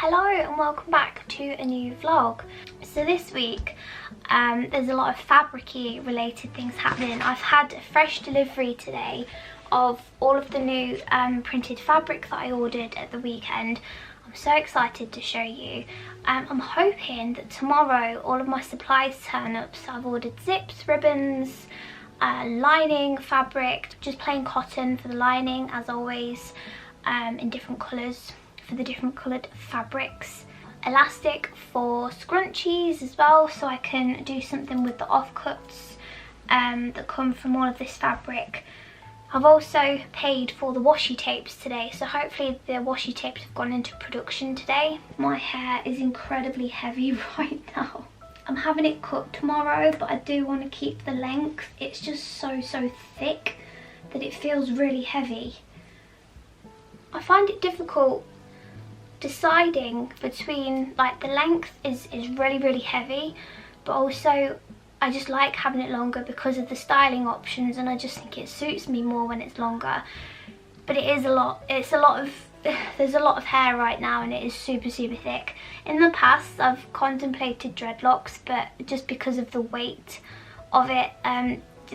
Hello and welcome back to a new vlog. So this week there's a lot of fabric-y related things happening. I've had a fresh delivery today of all of the new printed fabric that I ordered at the weekend. I'm so excited to show you. I'm hoping that tomorrow all of my supplies turn up. So I've ordered zips, ribbons, lining, fabric, just plain cotton for the lining as always, in different colours for the different coloured fabrics, elastic for scrunchies as well, so I can do something with the offcuts that come from all of this fabric. I've also paid for the washi tapes today, so hopefully the washi tapes have gone into production today. My hair is incredibly heavy right now. I'm having it cut tomorrow, but I do want to keep the length. It's just so thick that it feels really heavy. I find it difficult deciding between, like, the length is really heavy, but also I just like having it longer because of the styling options, and I just think it suits me more when it's longer. But it is a lot, there's a lot of hair right now, and it is super thick. In the past I've contemplated dreadlocks, but just because of the weight of it,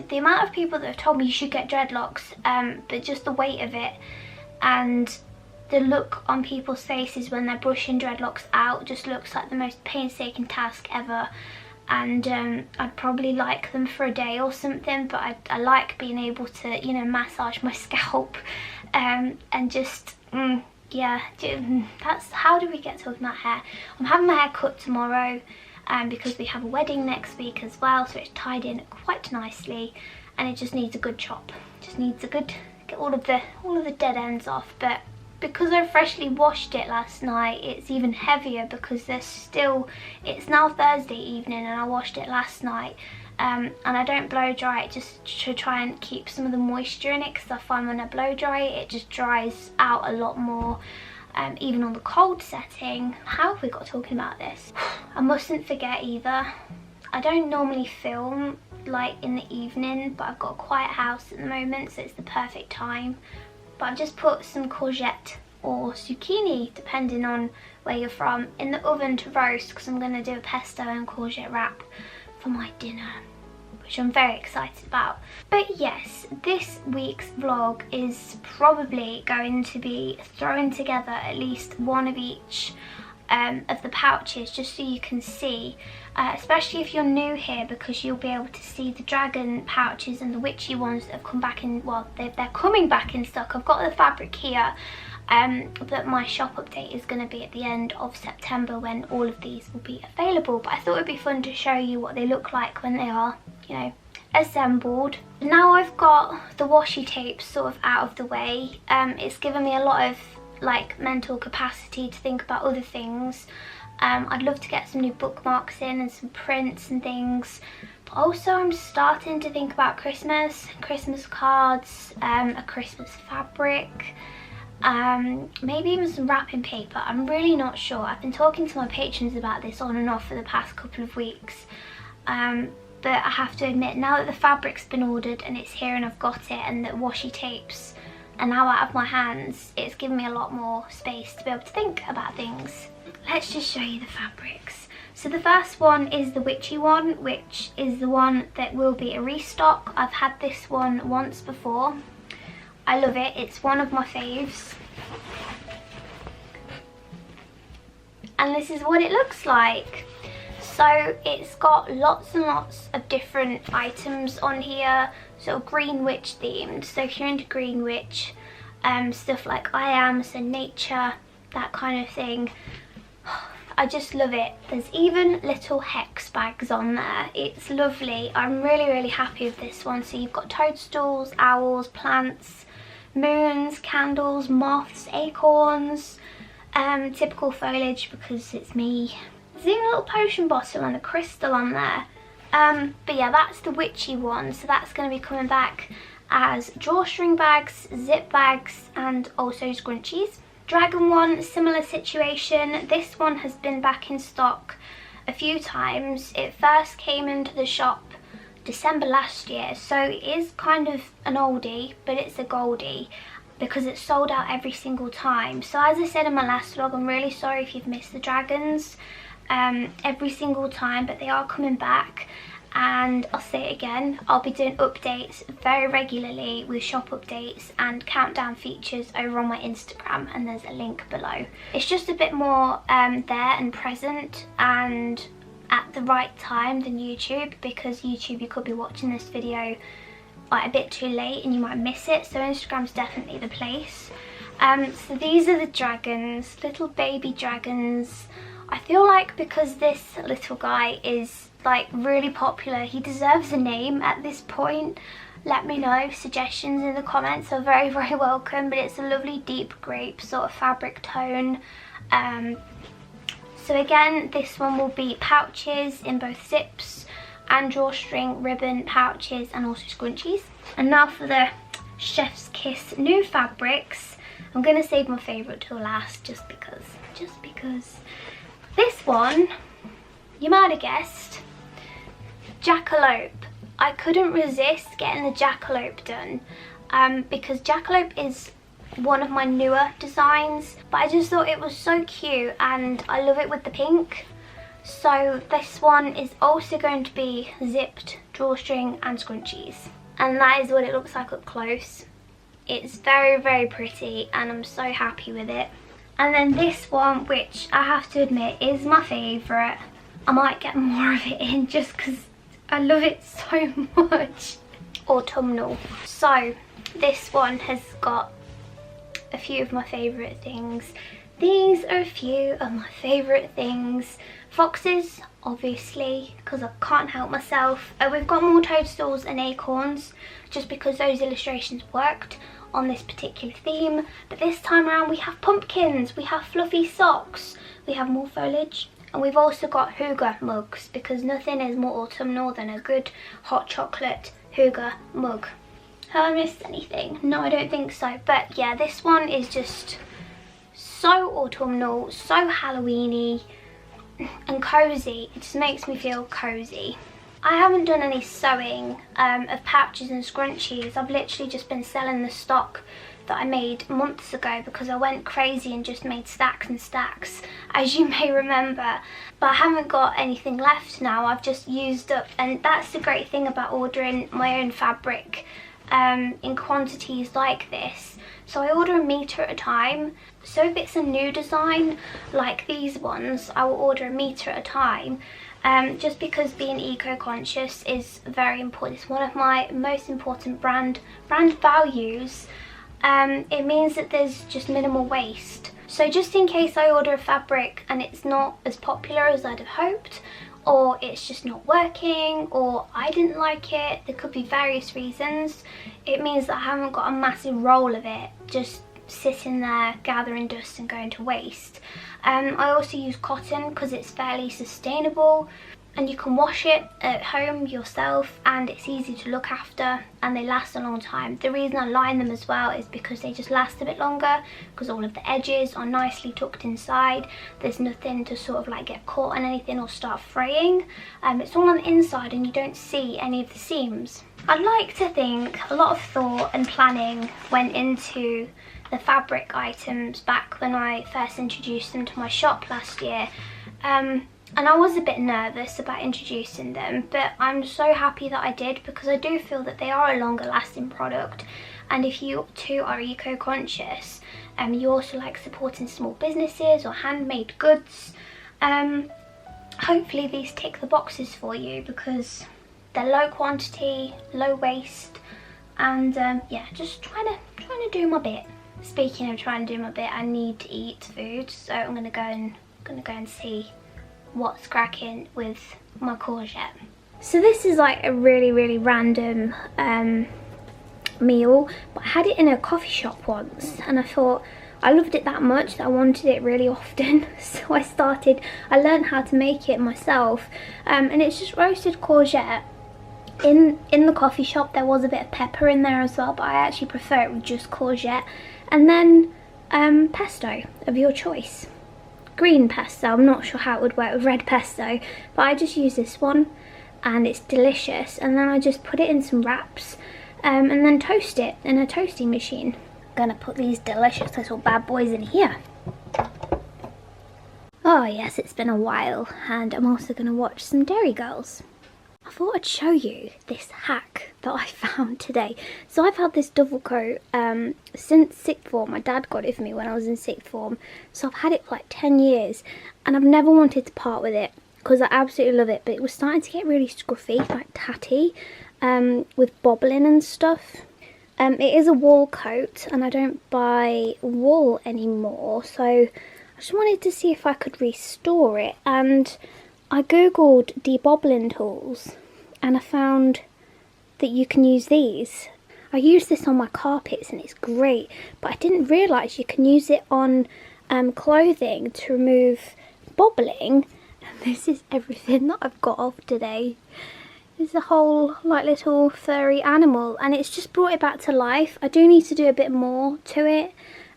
the amount of people that have told me you should get dreadlocks, but just the weight of it and the look on people's faces when they're brushing dreadlocks out just looks like the most painstaking task ever. And I'd probably like them for a day or something, but I like being able to, you know, massage my scalp and just yeah, that's how do we get talking about hair. I'm having my hair cut tomorrow because we have a wedding next week as well, so it's tied in quite nicely, and it just needs a good chop. Just needs a good, get all of the dead ends off. But because I freshly washed it last night, it's even heavier because it's now Thursday evening and I washed it last night, and I don't blow dry it just to try and keep some of the moisture in it, because I find when I blow dry it, it just dries out a lot more, even on the cold setting. How have we got talking about this? I mustn't forget either, I don't normally film like in the evening, but I've got a quiet house at the moment, so it's the perfect time. But I've just put some courgette or zucchini, depending on where you're from, in the oven to roast, because I'm going to do a pesto and courgette wrap for my dinner, which I'm very excited about. But yes, this week's vlog is probably going to be throwing together at least one of each of the pouches, just so you can see, especially if you're new here, because you'll be able to see the dragon pouches and the witchy ones that have come back in, well, they're coming back in stock. I've got the fabric here, but my shop update is going to be at the end of September when all of these will be available. But I thought it'd be fun to show you what they look like when they are, you know, assembled. Now I've got the washi tapes sort of out of the way, it's given me a lot of like mental capacity to think about other things. I'd love to get some new bookmarks in and some prints and things, but also I'm starting to think about Christmas cards, a Christmas fabric, maybe even some wrapping paper. I'm really not sure. I've been talking to my patrons about this on and off for the past couple of weeks, but I have to admit, now that the fabric's been ordered and it's here and I've got it, and the washi tapes are now out of my hands, it's given me a lot more space to be able to think about things. Let's just show you the fabrics. So the first one is the witchy one, which is the one that will be a restock. I've had this one once before. I love it, it's one of my faves. And this is what it looks like. So it's got lots and lots of different items on here, sort of green witch themed. So if you're into green witch, stuff like I am, so nature, that kind of thing, I just love it. There's even little hex bags on there. It's lovely. I'm really happy with this one. So you've got toadstools, owls, plants, moons, candles, moths, acorns, typical foliage because it's me. There's even a little potion bottle and a crystal on there. But yeah, that's the witchy one, so that's going to be coming back as drawstring bags, zip bags, and also scrunchies. Dragon one, similar situation. This one has been back in stock a few times. It first came into the shop December last year, so it is kind of an oldie, but it's a goldie. because it's sold out every single time. So as I said in my last vlog, I'm really sorry if you've missed the dragons every single time, but they are coming back. And I'll say it again, I'll be doing updates very regularly with shop updates and countdown features over on my Instagram, and there's a link below. It's just a bit more there and present and at the right time than YouTube, because YouTube you could be watching this video like a bit too late and you might miss it, so Instagram's definitely the place. So these are the dragons, little baby dragons. I feel like because this little guy is like really popular, he deserves a name at this point. Let me know, suggestions in the comments are very welcome, but it's a lovely deep grape sort of fabric tone. So again, this one will be pouches in both zips and drawstring ribbon pouches and also scrunchies. And now for the Chef's Kiss new fabrics. I'm gonna save my favourite till last just because. This one, you might have guessed, jackalope. I couldn't resist getting the jackalope done because jackalope is one of my newer designs, but I just thought it was so cute and I love it with the pink. So this one is also going to be zipped, drawstring and scrunchies, and that is what it looks like up close. It's very pretty and I'm so happy with it. And then this one, which I have to admit is my favourite. I might get more of it in just because I love it so much. Autumnal. So this one has got a few of my favourite things. These are a few of my favourite things. Foxes, obviously, because I can't help myself. We've got more toadstools and acorns just because those illustrations worked on this particular theme. But this time around we have pumpkins, we have fluffy socks, we have more foliage, and we've also got hygge mugs, because nothing is more autumnal than a good hot chocolate hygge mug. Have I missed anything? No, I don't think so. But yeah, this one is just so autumnal, so Halloweeny and cozy. It just makes me feel cozy. I haven't done any sewing of pouches and scrunchies. I've literally just been selling the stock that I made months ago because I went crazy and just made stacks and stacks, as you may remember. But I haven't got anything left now. I've just used up, and that's the great thing about ordering my own fabric in quantities like this. So I order a metre at a time. So if it's a new design like these ones, I will order a metre at a time. Just because being eco-conscious is very important. It's one of my most important brand values. It means that there's just minimal waste. So just in case I order a fabric and it's not as popular as I'd have hoped, or it's just not working, or I didn't like it, there could be various reasons, it means that I haven't got a massive roll of it just sitting there gathering dust and going to waste. I also use cotton because it's fairly sustainable and you can wash it at home yourself and it's easy to look after and they last a long time. The reason I line them as well is because they just last a bit longer, because all of the edges are nicely tucked inside. There's nothing to sort of like get caught on anything or start fraying. It's all on the inside and you don't see any of the seams. I'd like to think a lot of thought and planning went into the fabric items back when I first introduced them to my shop last year. And I was a bit nervous about introducing them, but I'm so happy that I did, because I do feel that they are a longer lasting product. And if you too are eco-conscious, you also like supporting small businesses or handmade goods, hopefully these tick the boxes for you, because they're low quantity, low waste, and yeah, just trying to do my bit. Speaking of trying to do my bit, I need to eat food, so I'm gonna go and see what's cracking with my courgette. So this is like a really random meal, but I had it in a coffee shop once and I thought I loved it that much that I wanted it really often. So I learned how to make it myself, and it's just roasted courgette. In the coffee shop there was a bit of pepper in there as well, but I actually prefer it with just courgette, and then pesto of your choice. Green pesto, I'm not sure how it would work with red pesto, but I just use this one and it's delicious. And then I just put it in some wraps and then toast it in a toasting machine. gonna put these delicious little bad boys in here. Oh yes, it's been a while, and I'm also gonna watch some Dairy Girls. I thought I'd show you this hack that I found today. So I've had this duffel coat since sixth form. My dad got it for me when I was in sixth form. So I've had it for like 10 years and I've never wanted to part with it because I absolutely love it. But it was starting to get really scruffy, like tatty, with bobbling and stuff. It is a wool coat and I don't buy wool anymore. So I just wanted to see if I could restore it, and I googled debobbling tools and I found that you can use these. I use this on my carpets and it's great, but I didn't realise you can use it on clothing to remove bobbling. And this is everything that I've got off today. There's a whole like little furry animal and it's just brought it back to life. I do need to do a bit more to it.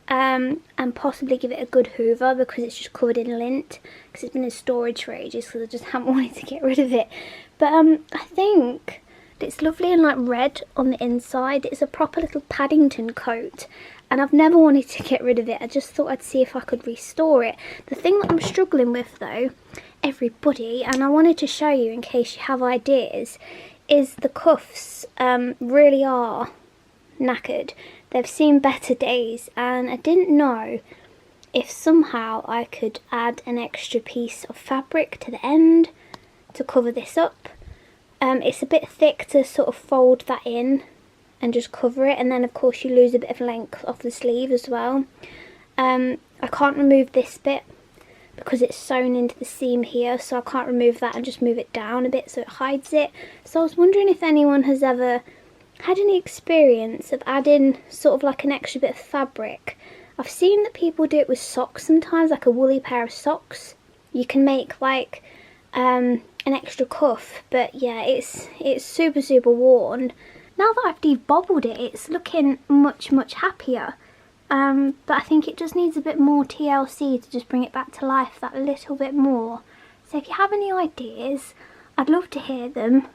And possibly give it a good hoover because it's just covered in lint because it's been in storage for ages because I just haven't wanted to get rid of it. But I think it's lovely and like red on the inside. It's a proper little Paddington coat and I've never wanted to get rid of it. I just thought I'd see if I could restore it. The thing that I'm struggling with though, everybody, and I wanted to show you in case you have ideas, is the cuffs really are knackered. They've seen better days and I didn't know if somehow I could add an extra piece of fabric to the end to cover this up. It's a bit thick to sort of fold that in and just cover it, and then of course you lose a bit of length off the sleeve as well. I can't remove this bit because it's sewn into the seam here, so I can't remove that and just move it down a bit so it hides it. So I was wondering if anyone has ever had any experience of adding sort of like an extra bit of fabric. I've seen that people do it with socks sometimes, like a woolly pair of socks. You can make like an extra cuff, but yeah, it's super worn. Now that I've debobbled it, it's looking much happier. But I think it just needs a bit more TLC to just bring it back to life that little bit more. So if you have any ideas, I'd love to hear them.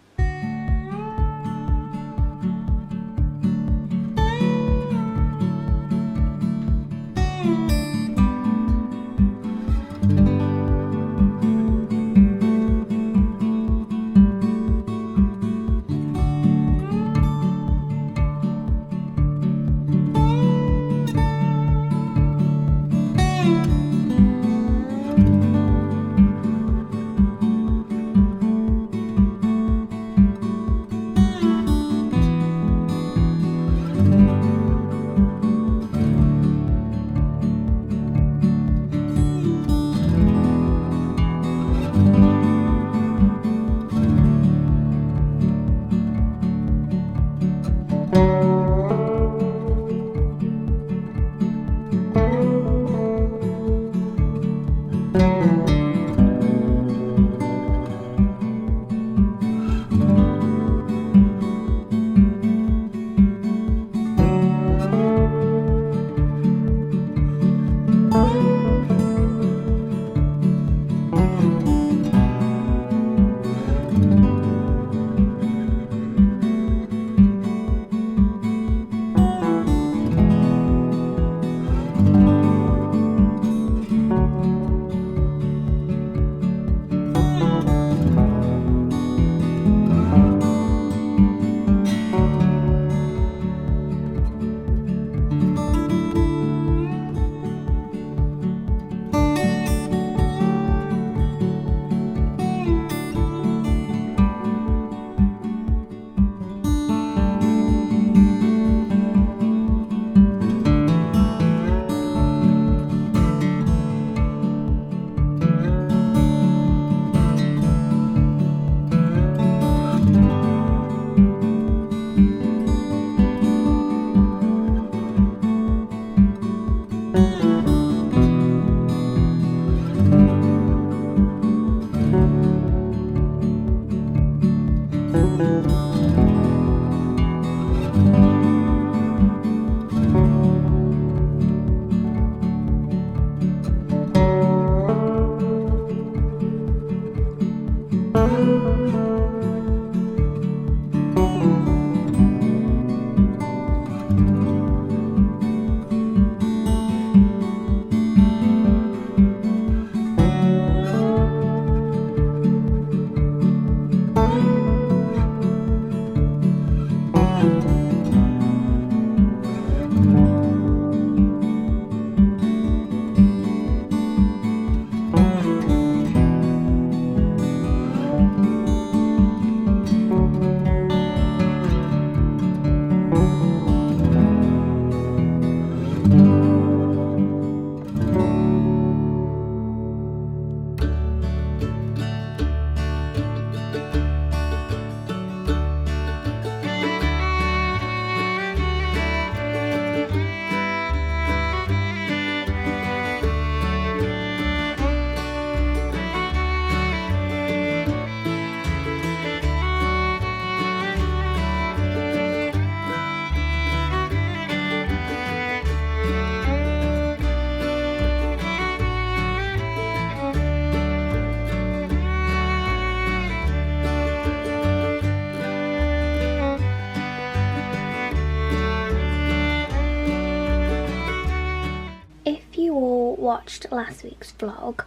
watched last week's vlog,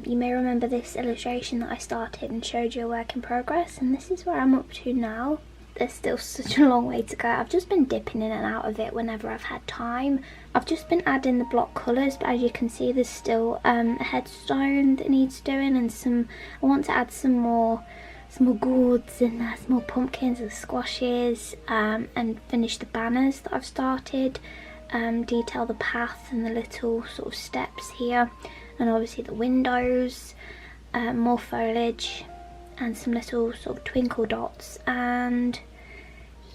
you may remember this illustration that I started and showed you a work in progress, and this is where I'm up to now. There's still such a long way to go. I've just been dipping in and out of it whenever I've had time. I've just been adding the block colours, but as you can see there's still a headstone that needs doing, and I want to add some more gourds in there, some more pumpkins and squashes, and finish the banners that I've started, detail the path and the little sort of steps here, and obviously the windows, more foliage and some little sort of twinkle dots. And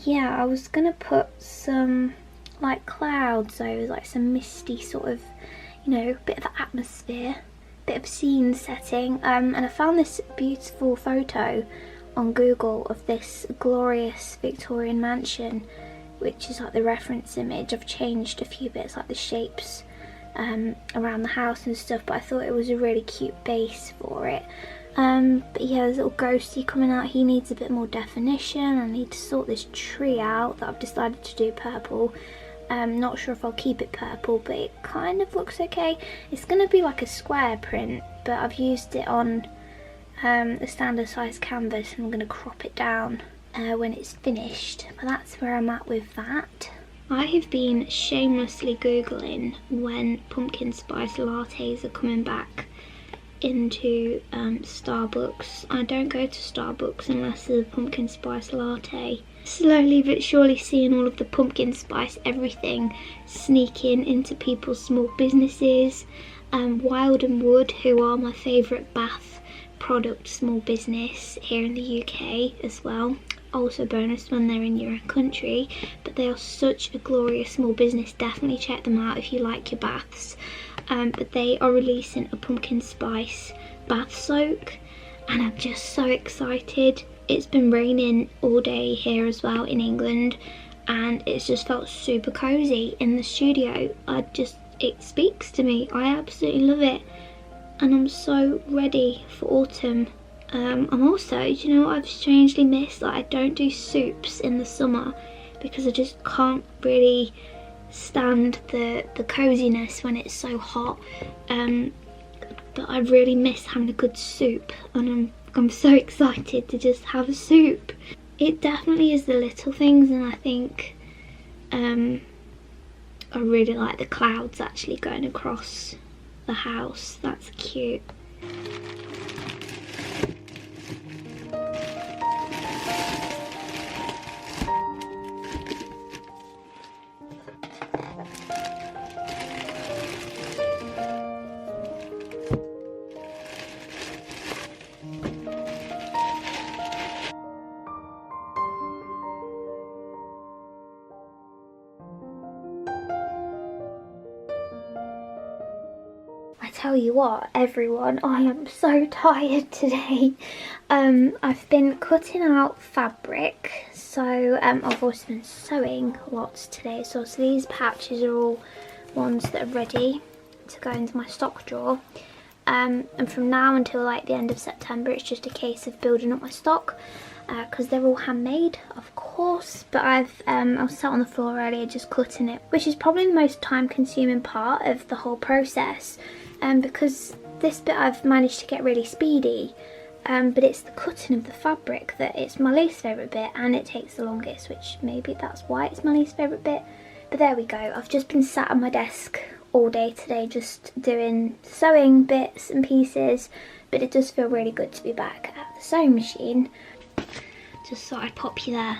yeah, I was gonna put some like clouds over, like some misty sort of, you know, bit of atmosphere, bit of scene setting, and I found this beautiful photo on Google of this glorious Victorian mansion, which is like the reference image. I've changed a few bits like the shapes around the house and stuff, but I thought it was a really cute base for it. But yeah, there's a little ghosty coming out. He needs a bit more definition. I need to sort this tree out that I've decided to do purple. Not sure if I'll keep it purple, but it kind of looks okay. It's going to be like a square print, but I've used it on the standard size canvas, and I'm going to crop it down when it's finished. But that's where I'm at with that. I have been shamelessly googling when pumpkin spice lattes are coming back into Starbucks. I don't go to Starbucks unless there's a pumpkin spice latte. Slowly but surely seeing all of the pumpkin spice everything sneaking into people's small businesses. Wild and Wood, who are my favourite bath product small business here in the UK as well. Also bonus when they're in your country, but they are such a glorious small business. Definitely check them out if you like your baths. But they are releasing a pumpkin spice bath soak, and I'm just so excited. It's been raining all day here as well in England, and it's just felt super cozy in the studio. It speaks to me. I absolutely love it, and I'm so ready for autumn. I'm also, do you know what I've strangely missed? Like, I don't do soups in the summer because I just can't really stand the coziness when it's so hot. But I really miss having a good soup, and I'm so excited to just have a soup. It definitely is the little things, and I think I really like the clouds actually going across the house. That's cute. I tell you what, everyone, I am so tired today. I've been cutting out fabric, so I've also been sewing lots today. So these patches are all ones that are ready to go into my stock drawer. And from now until like the end of September, it's just a case of building up my stock, because they're all handmade, of course. But I was sat on the floor earlier just cutting it, which is probably the most time-consuming part of the whole process. Because this bit I've managed to get really speedy, but it's the cutting of the fabric that it's my least favourite bit, and it takes the longest, which maybe that's why it's my least favourite bit. But there we go. I've just been sat at my desk all day today just doing sewing bits and pieces, but it does feel really good to be back at the sewing machine. Just thought I'd pop you there.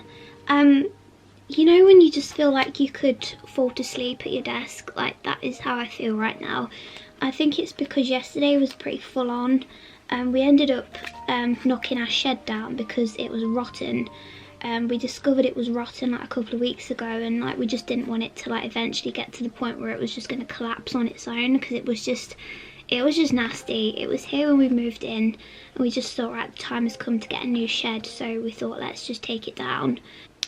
You know when you just feel like you could fall to sleep at your desk? Like, that is how I feel right now. I think it's because yesterday was pretty full on. We ended up knocking our shed down because it was rotten. We discovered it was rotten like a couple of weeks ago, and like we just didn't want it to like eventually get to the point where it was just going to collapse on its own, because it was just nasty. It was here when we moved in, and we just thought, right, the time has come to get a new shed, so we thought let's just take it down.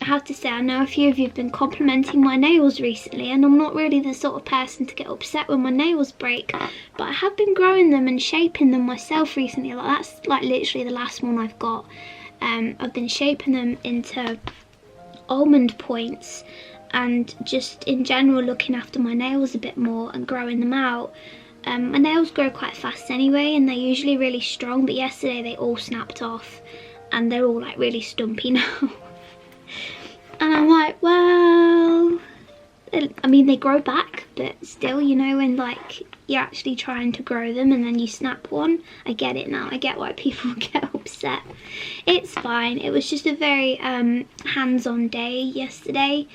I have to say, I know a few of you have been complimenting my nails recently, and I'm not really the sort of person to get upset when my nails break, but I have been growing them and shaping them myself recently. Like, that's like literally the last one I've got. I've been shaping them into almond points, and just in general looking after my nails a bit more and growing them out. My nails grow quite fast anyway, and they're usually really strong, but yesterday they all snapped off and they're all like really stumpy now. And I'm like, well, I mean, they grow back, but still, you know, when like you're actually trying to grow them and then you snap one. I get it now. I get why people get upset. It's fine. It was just a very hands-on day yesterday.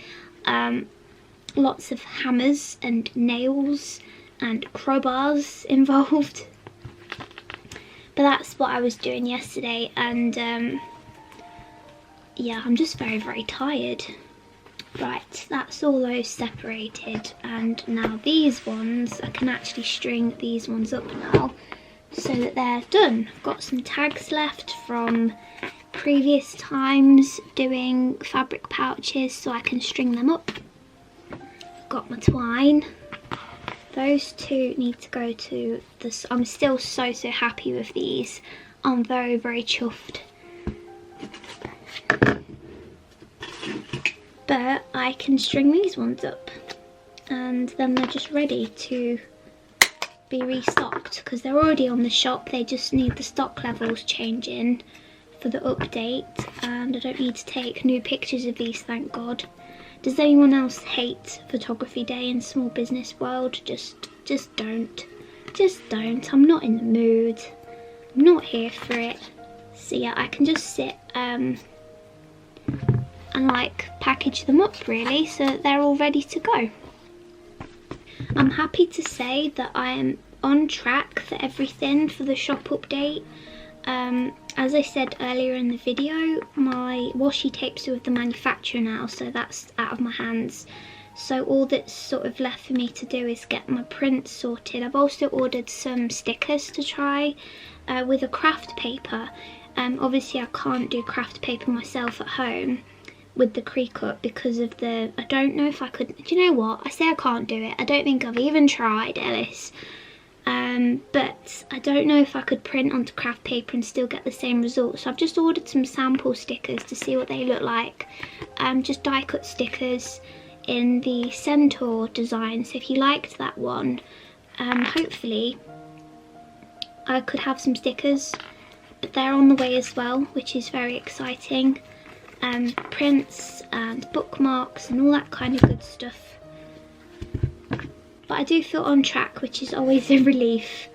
Lots of hammers and nails and crowbars involved. But that's what I was doing yesterday, and yeah, I'm just very, very tired. Right, that's all those separated, and now these ones, I can actually string these ones up now so that they're done. I've got some tags left from previous times doing fabric pouches, so I can string them up. I've got my twine. Those two need to go to this. I'm still so happy with these. I'm very, very chuffed. But I can string these ones up and then they're just ready to be restocked because they're already on the shop. They just need the stock levels changing for the update, and I don't need to take new pictures of these, thank God. Does anyone else hate photography day in small business world? Just don't. Just don't. I'm not in the mood. I'm not here for it. So yeah, I can just sit and like package them up really so that they're all ready to go. I'm happy to say that I am on track for everything for the shop update. As I said earlier in the video, my washi tapes are with the manufacturer now, so that's out of my hands. So all that's sort of left for me to do is get my prints sorted. I've also ordered some stickers to try with a craft paper. Obviously I can't do craft paper myself at home with the Cricut because of the, I don't know if I could, do you know what, I say I can't do it. I don't think I've even tried, Ellis. But I don't know if I could print onto craft paper and still get the same results. So I've just ordered some sample stickers to see what they look like. Just die cut stickers in the Centaur design. So if you liked that one, hopefully I could have some stickers. But they're on the way as well, which is very exciting. Prints and bookmarks and all that kind of good stuff. But I do feel on track, which is always a relief.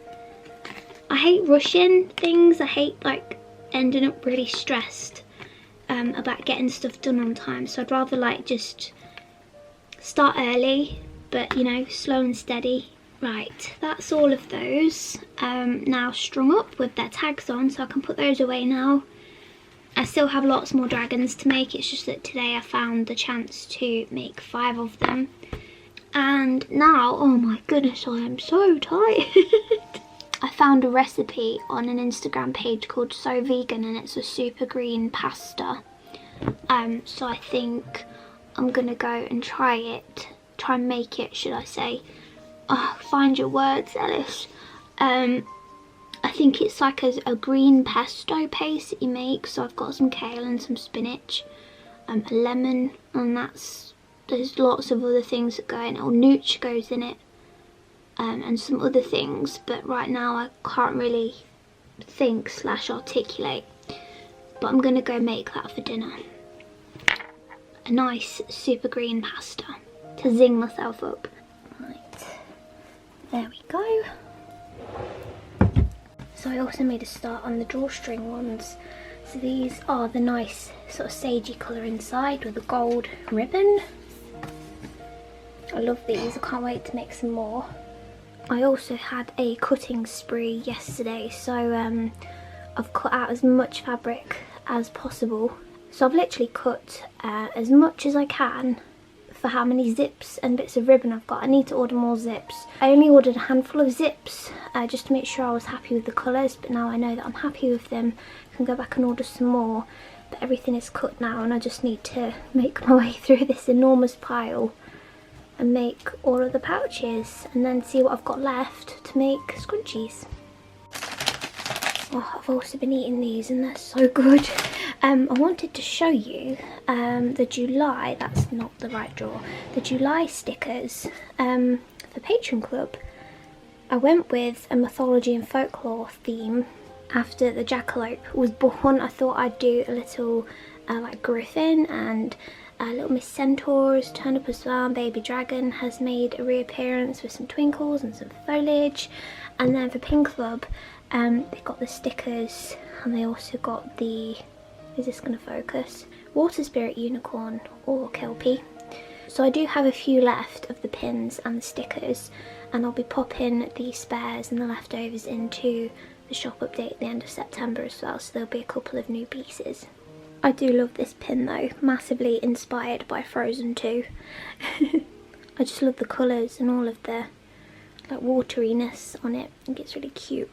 I hate rushing things. I hate like ending up really stressed about getting stuff done on time. So I'd rather like just start early, but you know, slow and steady. Right, that's all of those now strung up with their tags on, so I can put those away now. I still have lots more dragons to make. It's just that today I found the chance to make 5 of them. And now, oh my goodness, I am so tired. I found a recipe on an Instagram page called So Vegan, and it's a super green pasta. So I think I'm gonna go and try and make it, should I say. Oh, find your words, Ellis. I think it's like a green pesto paste that you make. So I've got some kale and some spinach, a lemon, and there's lots of other things that go in it. Or nooch goes in it, and some other things. But right now I can't really think / articulate. But I'm gonna go make that for dinner. A nice super green pasta to zing myself up. Right, there we go. So I also made a start on the drawstring ones. So these are the nice sort of sagey colour inside with a gold ribbon. I love these, I can't wait to make some more. I also had a cutting spree yesterday, so I've cut out as much fabric as possible. So I've literally cut as much as I can for how many zips and bits of ribbon I've got. I need to order more zips. I only ordered a handful of zips just to make sure I was happy with the colours, but now I know that I'm happy with them, I can go back and order some more. But everything is cut now and I just need to make my way through this enormous pile and make all of the pouches and then see what I've got left to make scrunchies. Oh, I've also been eating these and they're so good. I wanted to show you the July, that's not the right drawer, the July stickers for Patreon Club. I went with a mythology and folklore theme. After the jackalope was born, I thought I'd do a little like griffin, and little Miss Centaurs turned up as well. Baby dragon has made a reappearance with some twinkles and some foliage. And then for Pink Club, they got the stickers, and they also got the, is this going to focus? Water spirit unicorn or kelpie. So I do have a few left of the pins and the stickers, and I'll be popping the spares and the leftovers into the shop update at the end of September as well, so there'll be a couple of new pieces. I do love this pin though, massively inspired by Frozen 2. I just love the colours and all of the like wateriness on it. I think it's really cute.